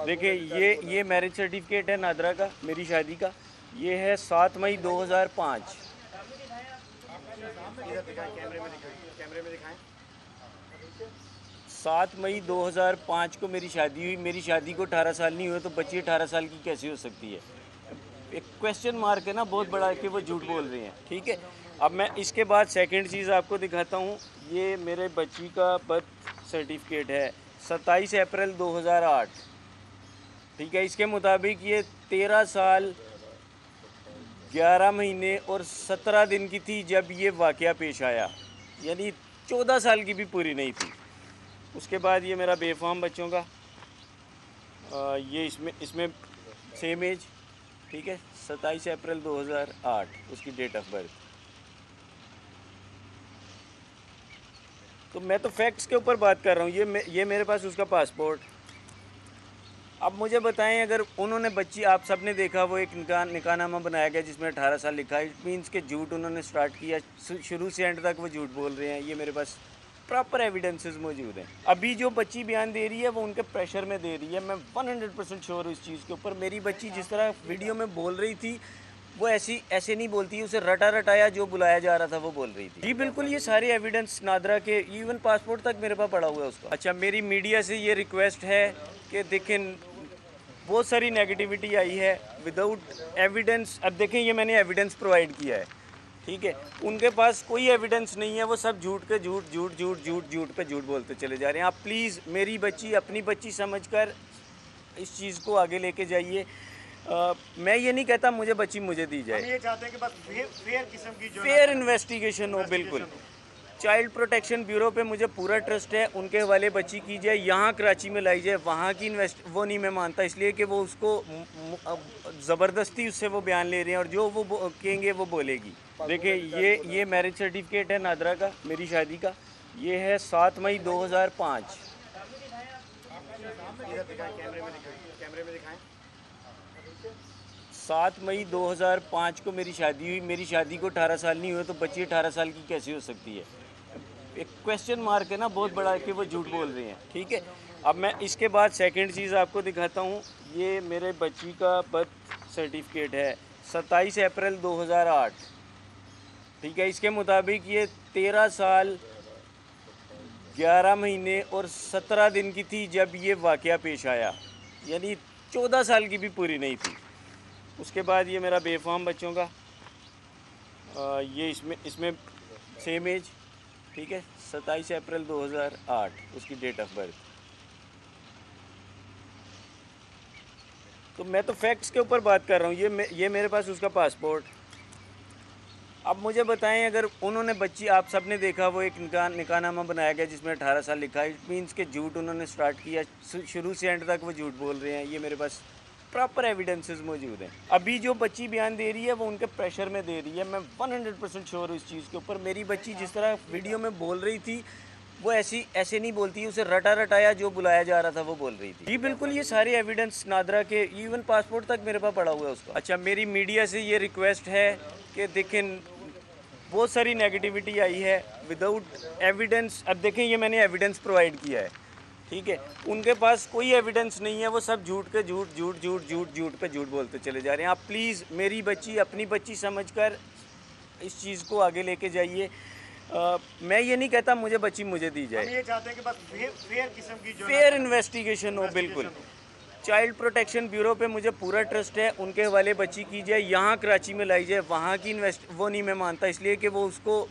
देखिए ये marriage certificate है नादरा का, मेरी शादी का। ये है 7 मई 2005। कैमरे में दिखाएं। 7 मई 2005 को मेरी शादी हुई। मेरी शादी को 18 साल नहीं हुए तो बच्ची 18 साल की कैसे हो सकती है? एक क्वेश्चन मार्क है ना बहुत बड़ा कि वो झूठ बोल रही हैं। ठीक है, अब मैं इसके बाद सेकंड चीज़ आपको दिखाता हूँ। ये मेरे बच्ची का बर्थ सर्टिफिकेट है 27 अप्रैल 2008। ठीक है, इसके मुताबिक ये 13 साल 11 महीने और 17 दिन की थी जब ये वाक़या पेश आया, यानी 14 साल की भी पूरी नहीं थी। उसके बाद ये मेरा बेफाम बच्चों का ये इसमें सेम एज। ठीक है, 27 अप्रैल 2008 उसकी डेट ऑफ बर्थ। तो मैं तो फैक्ट्स के ऊपर बात कर रहा हूँ। ये मेरे पास उसका पासपोर्ट। अब मुझे बताएं, अगर उन्होंने बच्ची, आप सब ने देखा वो एक निकाहनामा बनाया गया जिसमें 18 साल लिखा है, इट मीन्स के झूठ उन्होंने स्टार्ट किया, शुरू से एंड तक वो झूठ बोल रहे हैं। ये मेरे पास प्रॉपर एविडेंसेस मौजूद हैं। अभी जो बच्ची बयान दे रही है वो उनके प्रेशर में दे रही है। मैं 100% श्योर हूँ इस चीज़ के ऊपर। मेरी बच्ची जिस तरह वीडियो में बोल रही थी वो ऐसे नहीं बोलती, उसे रटाया जो बुलाया जा रहा था वो बोल रही थी। जी बिल्कुल, ये सारे एविडेंस नादरा के, इवन पासपोर्ट तक मेरे पास पड़ा हुआ है उसका। अच्छा, मेरी मीडिया से ये रिक्वेस्ट है कि देखें बहुत सारी नेगेटिविटी आई है विदाउट एविडेंस। अब देखें, ये मैंने एविडेंस प्रोवाइड किया है। ठीक है, उनके पास कोई एविडेंस नहीं है, वो सब झूठ पे झूठ बोलते चले जा रहे हैं। आप प्लीज़ मेरी बच्ची अपनी बच्ची समझकर इस चीज़ को आगे लेके जाइए। मैं ये नहीं कहता मुझे बच्ची मुझे दी जाए। हम ये चाहते हैं कि बस फेयर किस्म की जो फेयर इन्वेस्टिगेशन हो। बिल्कुल, चाइल्ड प्रोटेक्शन ब्यूरो पे मुझे पूरा ट्रस्ट है। उनके हवाले बच्ची की जाए, यहाँ कराची में लाई जाए। वहाँ की वो नहीं मैं मानता, इसलिए कि वो उसको ज़बरदस्ती उससे वो बयान ले रहे हैं और जो वो कहेंगे वो बोलेगी। देखिए ये मैरिज सर्टिफिकेट है नादरा का, मेरी शादी का। ये है 7 मई 2005। कैमरे में दिखाएं। 7 मई 2005 को मेरी शादी हुई। मेरी शादी को 18 साल नहीं हुए तो बच्ची 18 साल की कैसे हो सकती है? एक क्वेश्चन मार्क है ना बहुत बड़ा कि वो झूठ बोल रही हैं। ठीक है, अब मैं इसके बाद सेकंड चीज़ आपको दिखाता हूँ। ये मेरे बच्ची का बर्थ सर्टिफिकेट है 27 अप्रैल 2008। ठीक है, इसके मुताबिक ये 13 साल 11 महीने और 17 दिन की थी जब ये वाक़या पेश आया, यानी 14 साल की भी पूरी नहीं थी। उसके बाद ये मेरा बेफाम बच्चों का ये इसमें सेम एज। ठीक है, 27 अप्रैल 2008 उसकी डेट ऑफ बर्थ। तो मैं तो फैक्ट्स के ऊपर बात कर रहा हूँ। ये मेरे पास उसका पासपोर्ट। अब मुझे बताएं, अगर उन्होंने बच्ची, आप सब ने देखा वो एक निकाहनामा बनाया गया जिसमें 18 साल लिखा है, इट मीन्स के झूठ उन्होंने स्टार्ट किया, शुरू से एंड तक वो झूठ बोल रहे हैं। ये मेरे पास प्रॉपर एविडेंसेस मौजूद हैं। अभी जो बच्ची बयान दे रही है वो उनके प्रेशर में दे रही है। मैं 100% श्योर हूँ इस चीज़ के ऊपर। मेरी बच्ची जिस तरह वीडियो में बोल रही थी वो ऐसे नहीं बोलती, उसे रटाया जो बुलाया जा रहा था वो बोल रही थी। जी बिल्कुल, ये सारे एविडेंस नादरा के, इवन पासपोर्ट तक मेरे पास पड़ा हुआ है उसका। अच्छा, मेरी मीडिया से ये रिक्वेस्ट है कि देखें बहुत सारी नेगेटिविटी आई है विदाउट एविडेंस। अब देखें, ये मैंने एविडेंस प्रोवाइड किया है। ठीक है, उनके पास कोई एविडेंस नहीं है, वो सब झूठ पे झूठ बोलते चले जा रहे हैं। आप प्लीज़ मेरी बच्ची अपनी बच्ची समझकर इस चीज़ को आगे लेके जाइए। मैं ये नहीं कहता मुझे बच्ची मुझे दी जाए। हम ये चाहते हैं कि बस फेयर किस्म की जो फेयर इन्वेस्टिगेशन हो। बिल्कुल, चाइल्ड प्रोटेक्शन ब्यूरो पे मुझे पूरा ट्रस्ट है। उनके हवाले बच्ची की जाए, यहाँ कराची में लाई जाए। वहाँ की वो नहीं मैं मानता, इसलिए कि वो उसको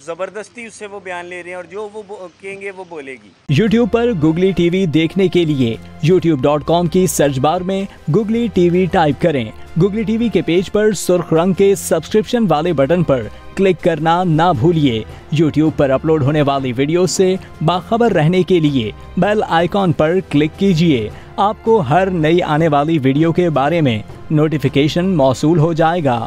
ज़बरदस्ती उससे वो बयान ले रहे हैं और जो वो कहेंगे वो बोलेगी। YouTube पर Googly TV देखने के लिए youtube.com की सर्च बार में Googly TV टाइप करें। Googly TV के पेज पर सुर्ख रंग के सब्सक्रिप्शन वाले बटन पर क्लिक करना ना भूलिए। YouTube पर अपलोड होने वाली वीडियो से बाखबर रहने के लिए बेल आइकॉन पर क्लिक कीजिए। आपको हर नई आने वाली वीडियो के बारे में नोटिफिकेशन मौसूल हो जाएगा।